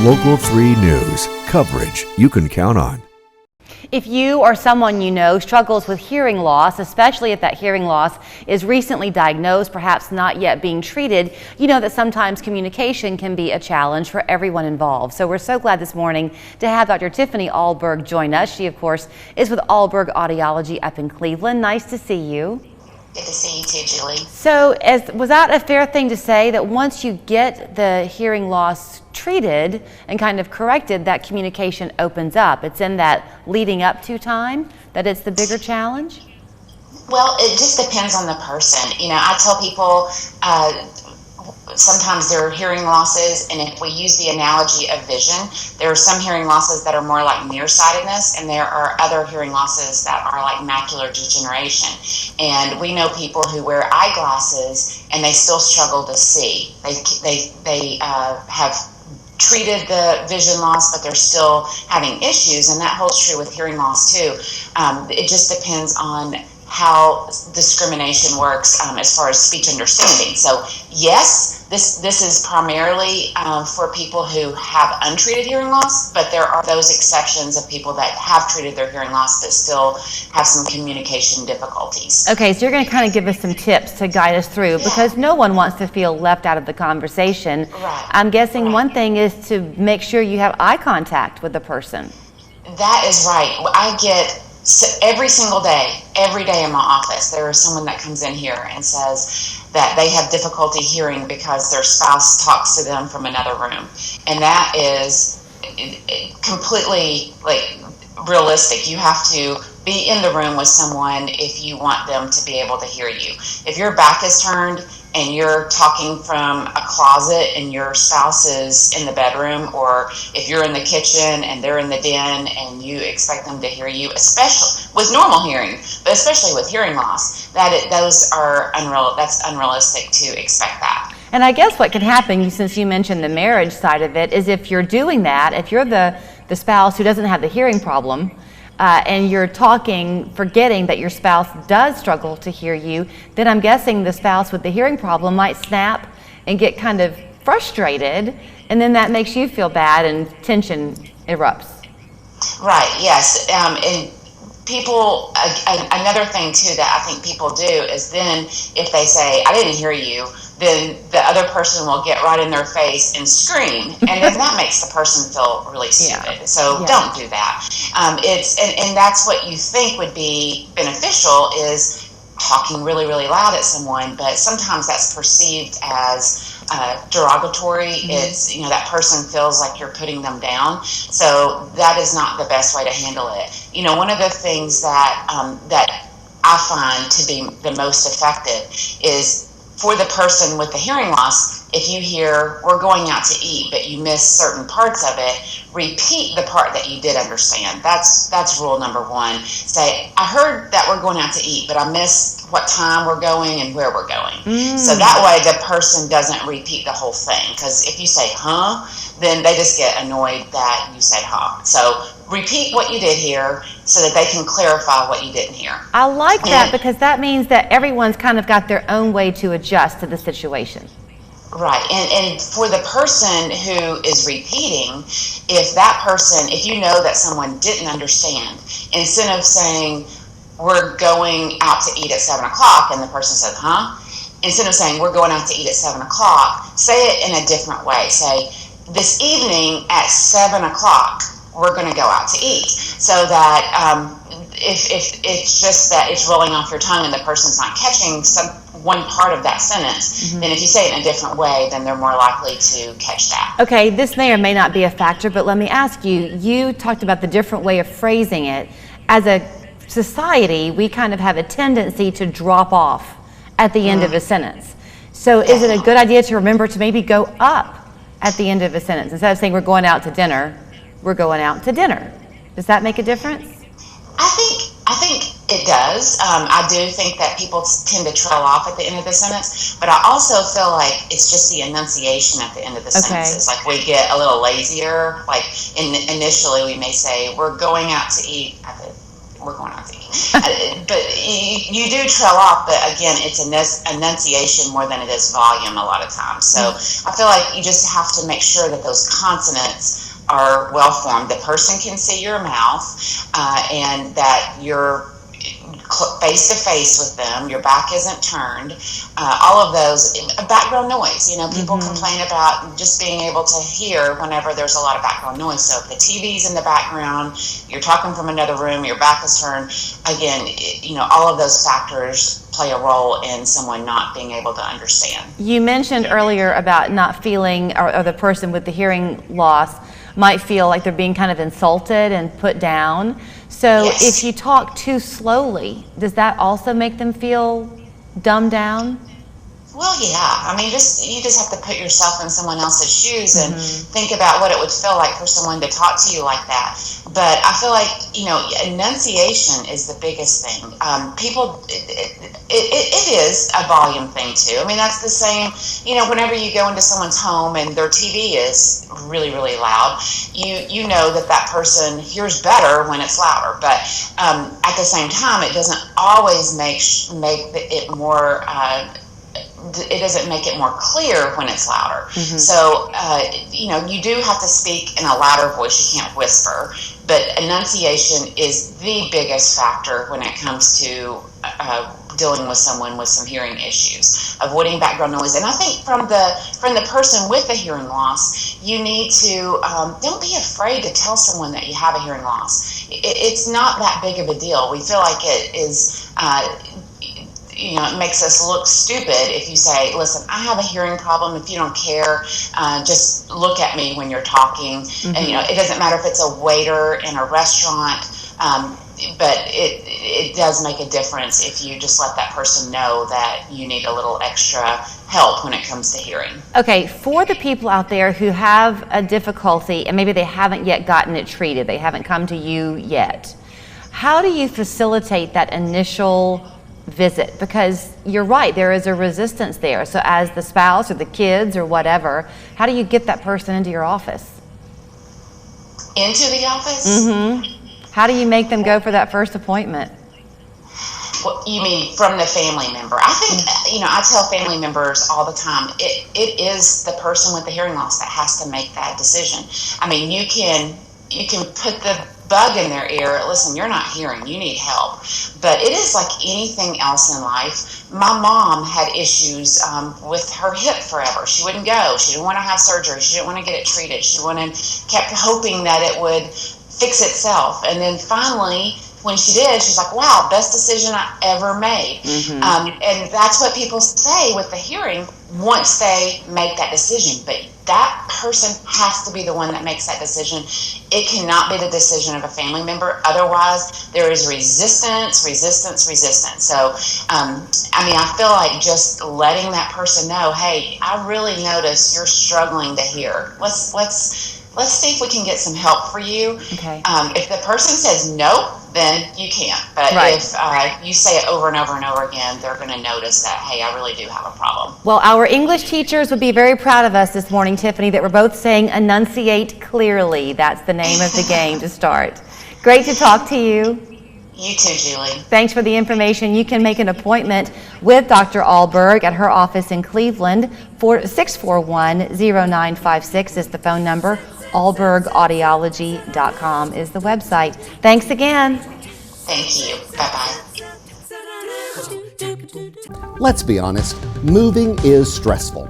Local 3 News, coverage you can count on. If you or someone you know struggles with hearing loss, especially if that hearing loss is recently diagnosed, perhaps not yet being treated, you know that sometimes communication can be a challenge for everyone involved. So we're so glad this morning to have Dr. Tiffany Ahlberg join us. She, of course, is with Ahlberg Audiology up in Cleveland. Nice to see you. Good to see you too, Julie. So was that a fair thing to say, that once you get the hearing loss treated and kind of corrected, that communication opens up? It's in that leading up to time that it's the bigger challenge? Well, it just depends on the person. You know, I tell people sometimes there are hearing losses, and if we use the analogy of vision, there are some hearing losses that are more like nearsightedness, and there are other hearing losses that are like macular degeneration. And we know people who wear eyeglasses and they still struggle to see. They have treated the vision loss, but they're still having issues, and that holds true with hearing loss too. It just depends on how discrimination works as far as speech understanding. So yes, this is primarily for people who have untreated hearing loss, but there are those exceptions of people that have treated their hearing loss that still have some communication difficulties. Okay, so you're going to kind of give us some tips to guide us through, because no one wants to feel left out of the conversation. Right. I'm guessing one thing is to make sure you have eye contact with the person. That is right. I get every single day, every day in my office, there is someone that comes in here and says that they have difficulty hearing because their spouse talks to them from another room. And that is completely realistic. You have to be in the room with someone if you want them to be able to hear you. If your back is turned and you're talking from a closet and your spouse is in the bedroom, or if you're in the kitchen and they're in the den and you expect them to hear you, especially with normal hearing, but especially with hearing loss, that's unrealistic to expect that. And I guess what can happen, since you mentioned the marriage side of it, is if you're doing that, if you're the spouse who doesn't have the hearing problem, and you're talking, forgetting that your spouse does struggle to hear you, then I'm guessing the spouse with the hearing problem might snap and get kind of frustrated, and then that makes you feel bad and tension erupts. Right, yes. And people, another thing too that I think people do is then if they say, I didn't hear you, then the other person will get right in their face and scream, and then that makes the person feel really stupid. So don't do that. And that's what you think would be beneficial, is talking really, really loud at someone, but sometimes that's perceived as derogatory. It's, that person feels like you're putting them down. So that is not the best way to handle it. One of the things that I find to be the most effective is, for the person with the hearing loss, if you hear, we're going out to eat, but you miss certain parts of it, repeat the part that you did understand. That's rule number one. Say, I heard that we're going out to eat, but I missed what time we're going and where we're going. So that way the person doesn't repeat the whole thing. Because if you say, huh, then they just get annoyed that you said, huh. So repeat what you did hear so that they can clarify what you didn't hear. I like that, because that means that everyone's kind of got their own way to adjust to the situation. Right. And for the person who is repeating, if you know that someone didn't understand, instead of saying, we're going out to eat at 7 o'clock, and the person said, huh? Instead of saying, we're going out to eat at 7 o'clock, say it in a different way. Say, this evening at 7 o'clock, we're going to go out to eat. So that if it's just that it's rolling off your tongue and the person's not catching one part of that sentence, then if you say it in a different way, then they're more likely to catch that. Okay, this may or may not be a factor, but let me ask you, you talked about the different way of phrasing it. As a society, we kind of have a tendency to drop off at the end of a sentence. So is it a good idea to remember to maybe go up at the end of a sentence? Instead of saying we're going out to dinner, we're going out to dinner. Does that make a difference? I think it does. I do think that people tend to trail off at the end of the sentence, but I also feel like it's just the enunciation at the end of the sentences. Like we get a little lazier. Like initially we may say, we're going out to eat at the we're going out to eat. But you do trail off, but again, it's enunciation more than it is volume a lot of times. So I feel like you just have to make sure that those consonants are well formed. The person can see your mouth, and that you're face to face with them, your back isn't turned, all of those. Background noise, people complain about just being able to hear whenever there's a lot of background noise. So if the TV's in the background, you're talking from another room, your back is turned, again, all of those factors play a role in someone not being able to understand. You mentioned earlier about not feeling, or the person with the hearing loss might feel like they're being kind of insulted and put down. So yes. If you talk too slowly, does that also make them feel dumbed down? Well, yeah. I mean, you just have to put yourself in someone else's shoes and think about what it would feel like for someone to talk to you like that. But I feel like, enunciation is the biggest thing. People, it is a volume thing too. I mean, that's the same, whenever you go into someone's home and their TV is really, really loud, you know that person hears better when it's louder. But at the same time, it doesn't always make it more... it doesn't make it more clear when it's louder. So, you do have to speak in a louder voice. You can't whisper. But enunciation is the biggest factor when it comes to dealing with someone with some hearing issues, avoiding background noise. And I think from the person with the hearing loss, you need to, don't be afraid to tell someone that you have a hearing loss. It's not that big of a deal. We feel like it is... it makes us look stupid if you say, listen, I have a hearing problem. If you don't care, just look at me when you're talking. And, it doesn't matter if it's a waiter in a restaurant, but it does make a difference if you just let that person know that you need a little extra help when it comes to hearing. Okay, for the people out there who have a difficulty and maybe they haven't yet gotten it treated, they haven't come to you yet, how do you facilitate that initial visit? Because you're right, there is a resistance there. So as the spouse or the kids or whatever, how do you get that person into your office? Into the office? How do you make them go for that first appointment? Well, you mean from the family member? I think, I tell family members all the time, it is the person with the hearing loss that has to make that decision. I mean, you can put the bug in their ear, listen, you're not hearing, you need help. But it is like anything else in life. My mom had issues with her hip forever. She wouldn't go. She didn't want to have surgery. She didn't want to get it treated. She kept hoping that it would fix itself. And then finally, when she did, she's like, wow, best decision I ever made. And that's what people say with the hearing once they make that decision. But that person has to be the one that makes that decision. It cannot be the decision of a family member. Otherwise, there is resistance. So, I feel like just letting that person know, hey, I really notice you're struggling to hear. Let's see if we can get some help for you. Okay. If the person says no, then you can't. But if you say it over and over and over again, they're going to notice that, hey, I really do have a problem. Well, our English teachers would be very proud of us this morning, Tiffany, that we're both saying enunciate clearly. That's the name of the game to start. Great to talk to you. You too, Julie. Thanks for the information. You can make an appointment with Dr. Ahlberg at her office in Cleveland. 641-0956 is the phone number. Ahlbergaudiology.com is the website. Thanks again. Thank you. Bye-bye. Let's be honest, moving is stressful.